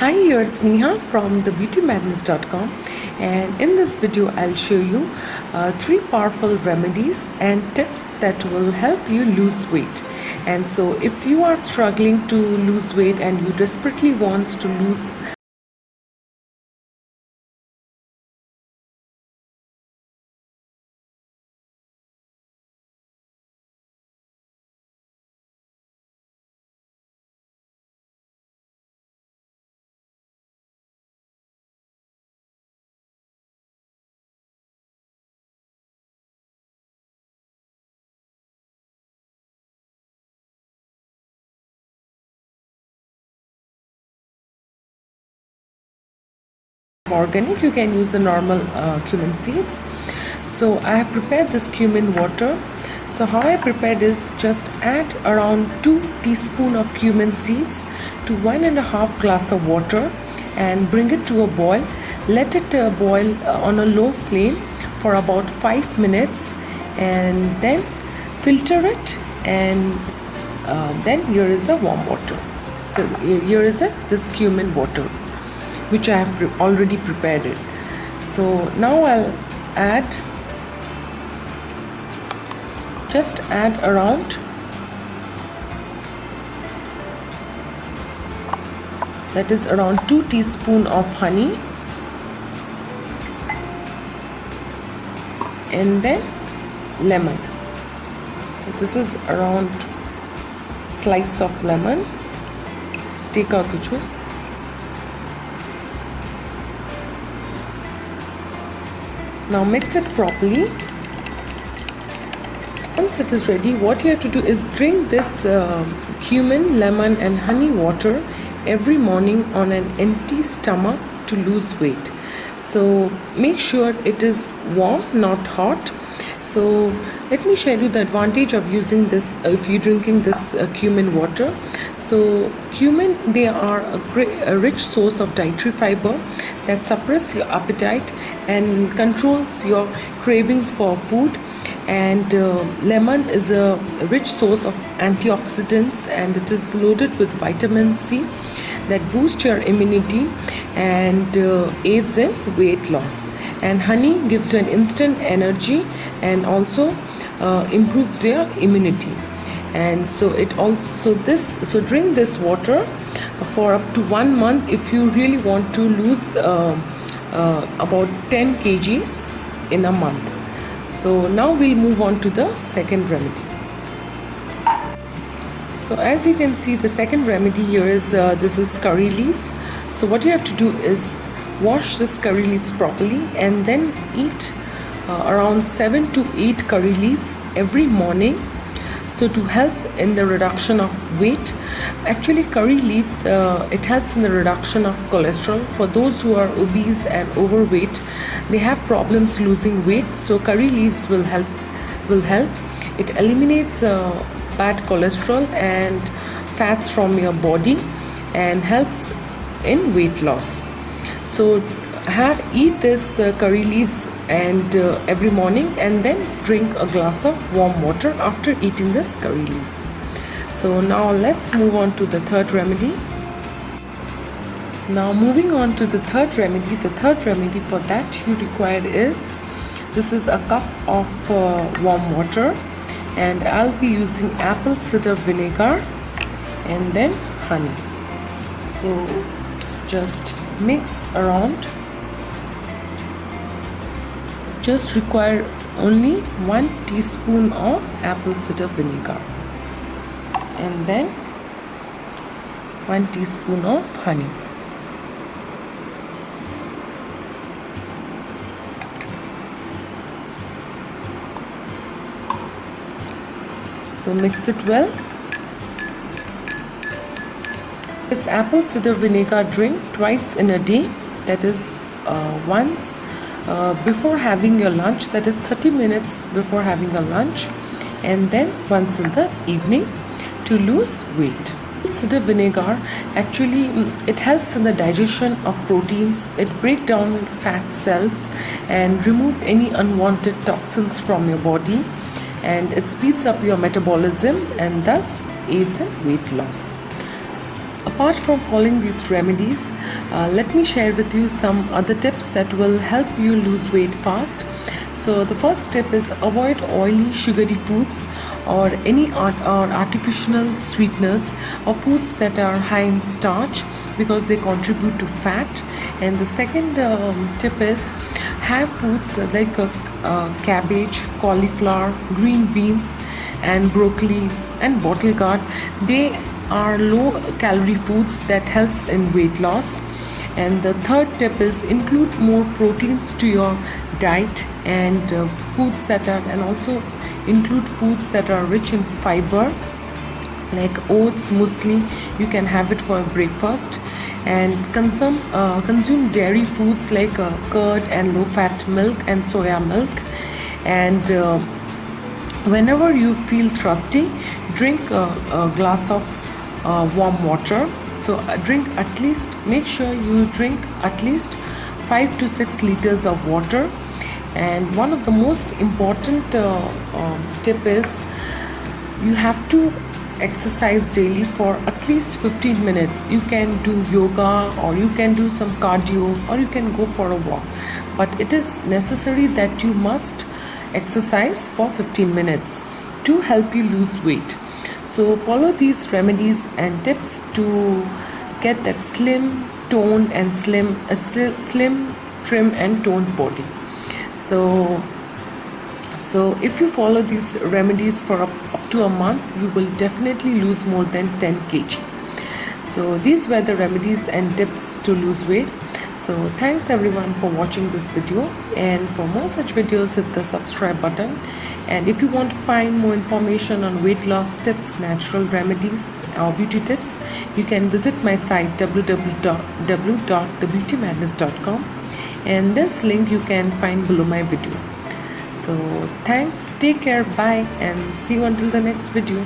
Hi, here's Neha from thebeautymadness.com, and in this video I'll show you 3 powerful remedies and tips that will help you lose weight. And so if you are struggling to lose weight and you desperately want to lose organic, you can use the normal cumin seeds. So I have prepared this cumin water. So how I prepared is just add around 2 teaspoons of cumin seeds to 1.5 glass of water and bring it to a boil. Let it boil on a low flame for about 5 minutes and then filter it, and then here is the warm water. So here is this cumin water which I have already prepared it. So now I'll just add around that is around 2 teaspoons of honey, and then lemon. So this is around slice of lemon. Let's take out the juice. Now mix it properly. Once it is ready, what you have to do is drink this cumin, lemon and honey water every morning on an empty stomach to lose weight. So make sure it is warm, not hot. So let me share you the advantage of using this if you're drinking this cumin water. So cumin, they are a rich source of dietary fiber that suppress your appetite and controls your cravings for food. And lemon is a rich source of antioxidants, and it is loaded with vitamin C that boosts your immunity and aids in weight loss. And honey gives you an instant energy and also improves your immunity. And so drink this water for up to 1 month if you really want to lose about 10 kgs in a month. So now we'll move on to the second remedy. So as you can see, the second remedy here is this is curry leaves. So what you have to do is wash this curry leaves properly and then eat around 7 to 8 curry leaves every morning. So to help in the reduction of weight, actually curry leaves, it helps in the reduction of cholesterol. For those who are obese and overweight, they have problems losing weight, so curry leaves will help. It eliminates bad cholesterol and fats from your body and helps in weight loss. So eat this curry leaves and every morning, and then drink a glass of warm water after eating this curry leaves. So now let's move on to the third remedy. Now moving on to the third remedy. The third remedy for that you require is, this is a cup of warm water, and I'll be using apple cider vinegar and then honey. So just mix around. Just require only 1 teaspoon of apple cider vinegar and then 1 teaspoon of honey. So mix it well. This apple cider vinegar drink twice in a day, that is once before having your lunch, that is 30 minutes before having a lunch, and then once in the evening to lose weight. Cider vinegar actually it helps in the digestion of proteins. It breaks down fat cells and remove any unwanted toxins from your body, and it speeds up your metabolism and thus aids in weight loss. Apart from following these remedies, let me share with you some other tips that will help you lose weight fast. So the first tip is avoid oily, sugary foods or any artificial sweeteners or foods that are high in starch, because they contribute to fat. And the second tip is have foods like cabbage, cauliflower, green beans and broccoli and bottle gourd. They are low calorie foods that helps in weight loss. And the third tip is include more proteins to your diet and foods that are, and also include foods that are rich in fiber like oats, muesli. You can have it for breakfast. And consume dairy foods like curd and low fat milk and soya milk. And whenever you feel thirsty, drink a glass of warm water. So make sure you drink at least 5 to 6 liters of water. And one of the most important tip is you have to exercise daily for at least 15 minutes. You can do yoga or you can do some cardio or you can go for a walk, but it is necessary that you must exercise for 15 minutes to help you lose weight. So follow these remedies and tips to get that slim, toned and slim, trim and toned body. So if you follow these remedies for up to a month, you will definitely lose more than 10 kg. So these were the remedies and tips to lose weight. So thanks everyone for watching this video, and for more such videos hit the subscribe button. And if you want to find more information on weight loss tips, natural remedies or beauty tips, you can visit my site www.thebeautymadness.com, and this link you can find below my video. So thanks, take care, bye, and see you until the next video.